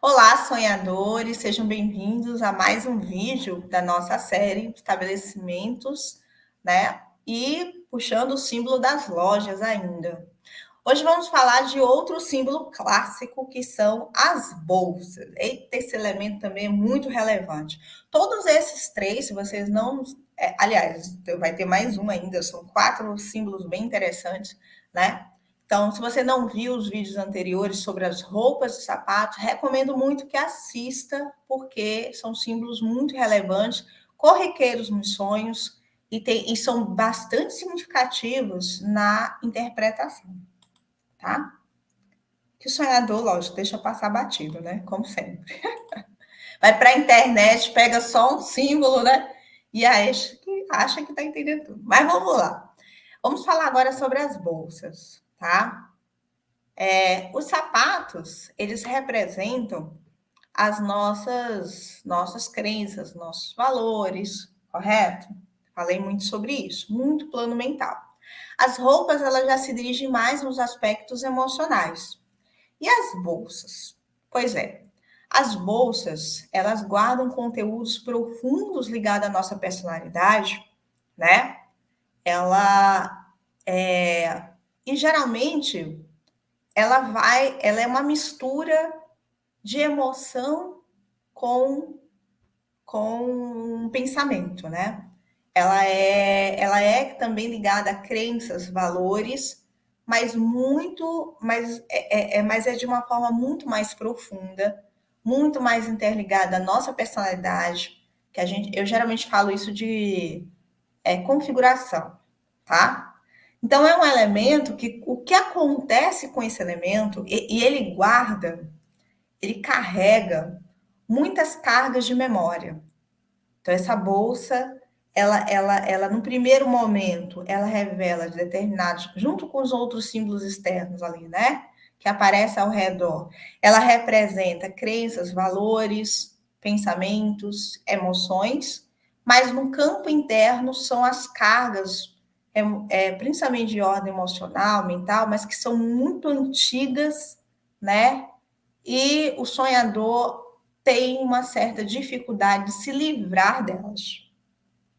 Olá, sonhadores, sejam bem-vindos a mais um vídeo da nossa série Estabelecimentos, né? E puxando o símbolo das lojas ainda. Hoje vamos falar de outro símbolo clássico que são as bolsas. Eita, esse elemento também é muito relevante. Todos esses três, se vocês não. Aliás, vai ter mais um ainda, são quatro símbolos bem interessantes, né? Então, se você não viu os vídeos anteriores sobre as roupas e sapatos, recomendo muito que assista, porque são símbolos muito relevantes, corriqueiros nos sonhos e são bastante significativos na interpretação, tá? Que o sonhador, lógico, deixa passar batido, né? Como sempre. Vai para a internet, pega só um símbolo, né? E acha que está entendendo tudo. Mas vamos lá. Vamos falar agora sobre as bolsas, tá? Os sapatos, eles representam as nossas crenças, nossos valores, correto? Falei muito sobre isso, muito plano mental. As roupas, elas já se dirigem mais nos aspectos emocionais. E as bolsas? Pois é, as bolsas, elas guardam conteúdos profundos ligados à nossa personalidade, né? Ela e geralmente ela é uma mistura de emoção com com pensamento, né? Ela é também ligada a crenças, valores, mas é de uma forma muito mais profunda, muito mais interligada à nossa personalidade, eu geralmente falo isso de configuração, tá? Então é um elemento que o que acontece com esse elemento e ele carrega muitas cargas de memória. Então, essa bolsa, ela no primeiro momento, ela revela determinados, junto com os outros símbolos externos ali, né? Que aparecem ao redor. Ela representa crenças, valores, pensamentos, emoções, mas no campo interno são as cargas, principalmente de ordem emocional, mental, mas que são muito antigas, né? E o sonhador tem uma certa dificuldade de se livrar delas.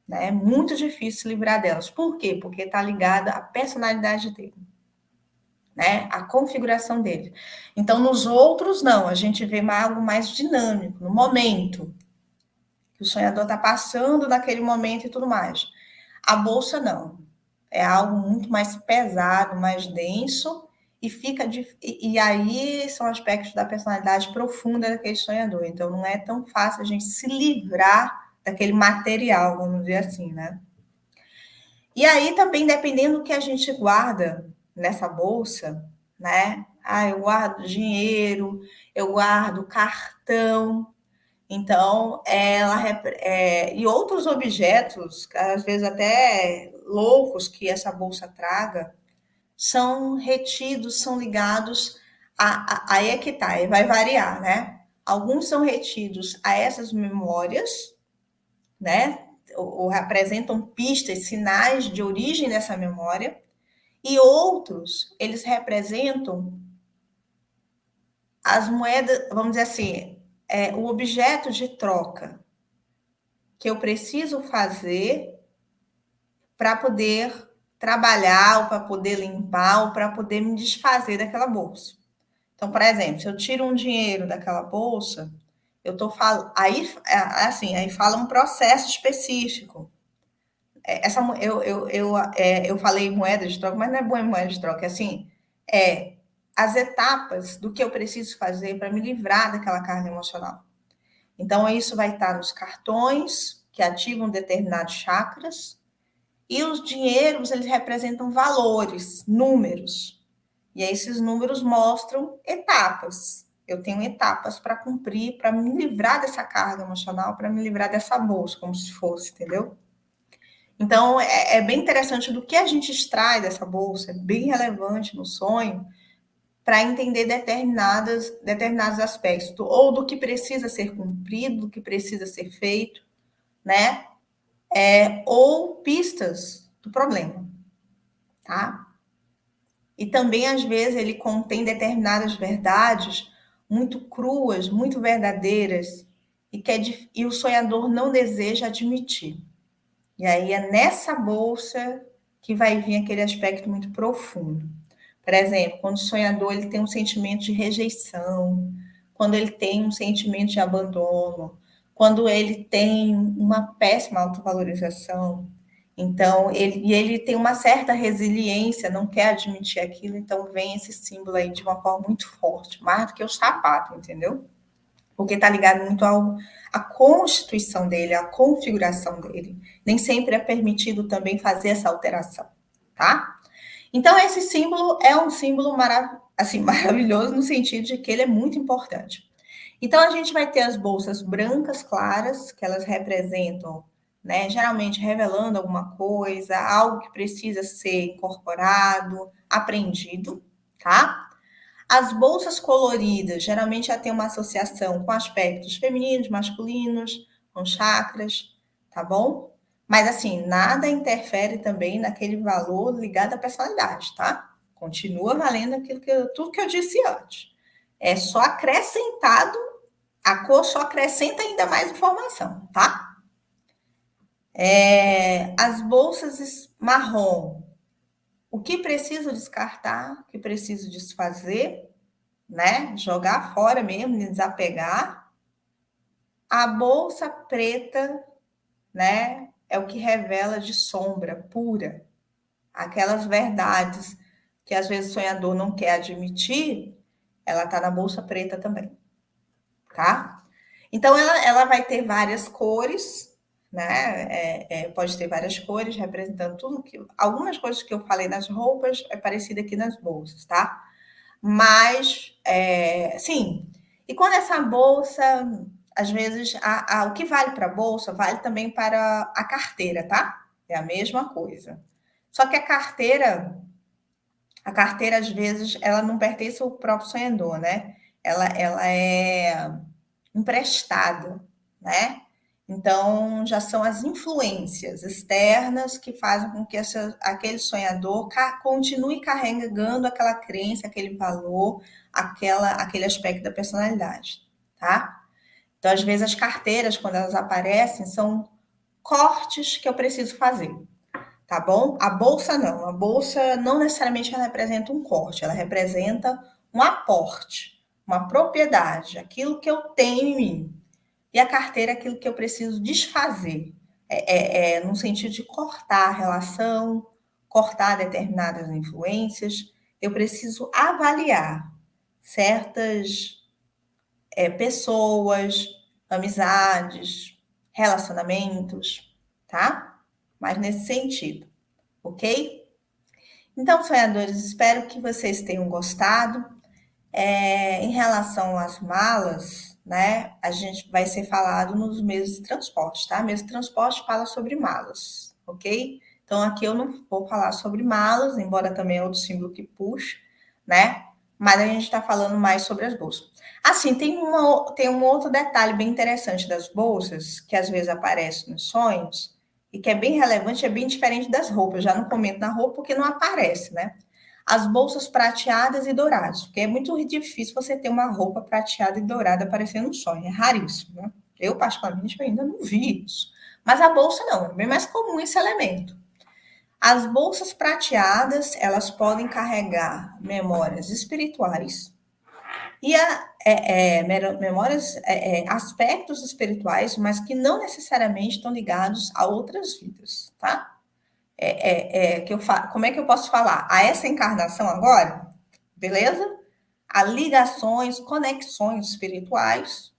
Né? É muito difícil se livrar delas. Por quê? Porque está ligada à personalidade dele, né? À configuração dele. Então, nos outros, não. A gente vê algo mais dinâmico, no momento. Que o sonhador está passando naquele momento e tudo mais. A bolsa, não. É algo muito mais pesado, mais denso, e aí são aspectos da personalidade profunda daquele sonhador. Então, não é tão fácil a gente se livrar daquele material, vamos dizer assim, né? E aí também, dependendo do que a gente guarda nessa bolsa, né? Eu guardo dinheiro, eu guardo cartão. Então, e outros objetos, às vezes até loucos que essa bolsa traga, são retidos, são ligados aí é que tá, aí vai variar, né? Alguns são retidos a essas memórias, né? Ou representam pistas, sinais de origem dessa memória, e outros, eles representam as moedas, vamos dizer assim, o objeto de troca que eu preciso fazer para poder trabalhar, ou para poder limpar, ou para poder me desfazer daquela bolsa. Então, por exemplo, se eu tiro um dinheiro daquela bolsa, eu estou falando. Aí fala um processo específico. Eu falei moeda de troca, mas não é boa moeda de troca. É assim, as etapas do que eu preciso fazer para me livrar daquela carga emocional. Então, isso vai estar nos cartões que ativam determinados chakras, e os dinheiros, eles representam valores, números. E aí esses números mostram etapas. Eu tenho etapas para cumprir, para me livrar dessa carga emocional, para me livrar dessa bolsa, como se fosse, entendeu? Então, é bem interessante do que a gente extrai dessa bolsa, é bem relevante no sonho, para entender determinados aspectos, ou do que precisa ser cumprido, do que precisa ser feito, né? Ou pistas do problema, tá? E também, às vezes, ele contém determinadas verdades muito cruas, muito verdadeiras, e o sonhador não deseja admitir. E aí é nessa bolsa que vai vir aquele aspecto muito profundo. Por exemplo, quando o sonhador ele tem um sentimento de rejeição, quando ele tem um sentimento de abandono, quando ele tem uma péssima autovalorização, então ele tem uma certa resiliência, não quer admitir aquilo, então vem esse símbolo aí de uma forma muito forte, mais do que o sapato, entendeu? Porque está ligado muito à constituição dele, à configuração dele. Nem sempre é permitido também fazer essa alteração, tá? Então, esse símbolo é um símbolo assim, maravilhoso no sentido de que ele é muito importante. Então, a gente vai ter as bolsas brancas claras, que elas representam, né, geralmente revelando alguma coisa, algo que precisa ser incorporado, aprendido, tá? As bolsas coloridas geralmente já tem uma associação com aspectos femininos, masculinos, com chakras, tá bom? Mas assim, nada interfere também naquele valor ligado à personalidade, tá? Continua valendo tudo que eu disse antes. É só acrescentado, a cor só acrescenta ainda mais informação, tá? As bolsas marrom, o que preciso descartar, o que preciso desfazer, né? Jogar fora mesmo, desapegar. A bolsa preta, né? É o que revela de sombra pura, aquelas verdades que às vezes o sonhador não quer admitir, ela está na bolsa preta também, tá? Então ela vai ter várias cores, né? Pode ter várias cores representando tudo que. Algumas coisas que eu falei nas roupas é parecida aqui nas bolsas, tá? Mas, sim. E quando essa bolsa, às vezes, o que vale para a bolsa vale também para a carteira, tá? É a mesma coisa. Só que a carteira, às vezes, ela não pertence ao próprio sonhador, né? Ela é emprestada, né? Então, já são as influências externas que fazem com que aquele sonhador continue carregando aquela crença, aquele valor, aquele aspecto da personalidade, tá? Então, às vezes, as carteiras, quando elas aparecem, são cortes que eu preciso fazer, tá bom? A bolsa não necessariamente ela representa um corte, ela representa um aporte, uma propriedade, aquilo que eu tenho em mim. E a carteira é aquilo que eu preciso desfazer, no sentido de cortar a relação, cortar determinadas influências. Eu preciso avaliar certas pessoas, amizades, relacionamentos, tá? Mas nesse sentido, ok? Então, sonhadores, espero que vocês tenham gostado. Em relação às malas, né, a gente vai ser falado nos meios de transporte, tá? Meios de transporte fala sobre malas, ok? Então, aqui eu não vou falar sobre malas, embora também é outro símbolo que puxa, né? Mas a gente está falando mais sobre as bolsas. Assim, tem um outro detalhe bem interessante das bolsas, que às vezes aparece nos sonhos, e que é bem relevante, é bem diferente das roupas. Eu já não comento na roupa porque não aparece, né? As bolsas prateadas e douradas, porque é muito difícil você ter uma roupa prateada e dourada aparecendo no sonho, é raríssimo, né? Eu, particularmente, eu ainda não vi isso. Mas a bolsa não, é bem mais comum esse elemento. As bolsas prateadas, elas podem carregar memórias espirituais e memórias, aspectos espirituais, mas que não necessariamente estão ligados a outras vidas, tá? Como é que eu posso falar? A essa encarnação agora, beleza? A ligações, conexões espirituais,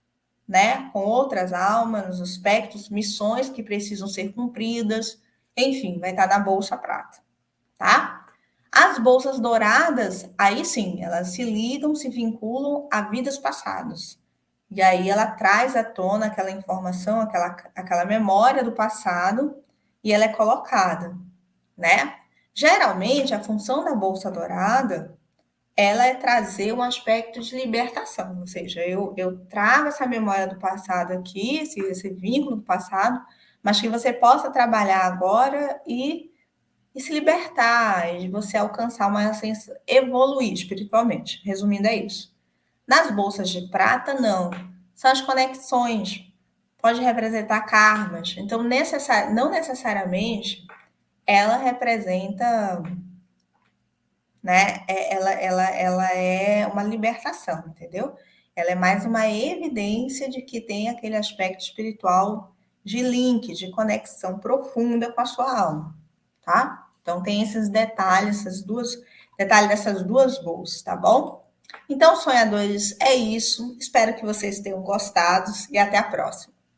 né? Com outras almas, aspectos, missões que precisam ser cumpridas, enfim, vai estar na bolsa prata, tá? As bolsas douradas, aí sim, elas se ligam, se vinculam a vidas passadas. E aí ela traz à tona aquela informação, aquela memória do passado, e ela é colocada, né? Geralmente, a função da bolsa dourada, ela é trazer um aspecto de libertação, ou seja, eu trago essa memória do passado aqui, esse vínculo do passado, mas que você possa trabalhar agora e se libertar, e você alcançar uma sensação, evoluir espiritualmente. Resumindo, é isso. Nas bolsas de prata, não. São as conexões. Pode representar karmas. Então, não necessariamente ela representa, né? Ela é uma libertação, entendeu? Ela é mais uma evidência de que tem aquele aspecto espiritual de link, de conexão profunda com a sua alma, tá? Então tem esses detalhes, detalhes dessas duas bolsas, tá bom? Então, sonhadores, é isso. Espero que vocês tenham gostado e até a próxima.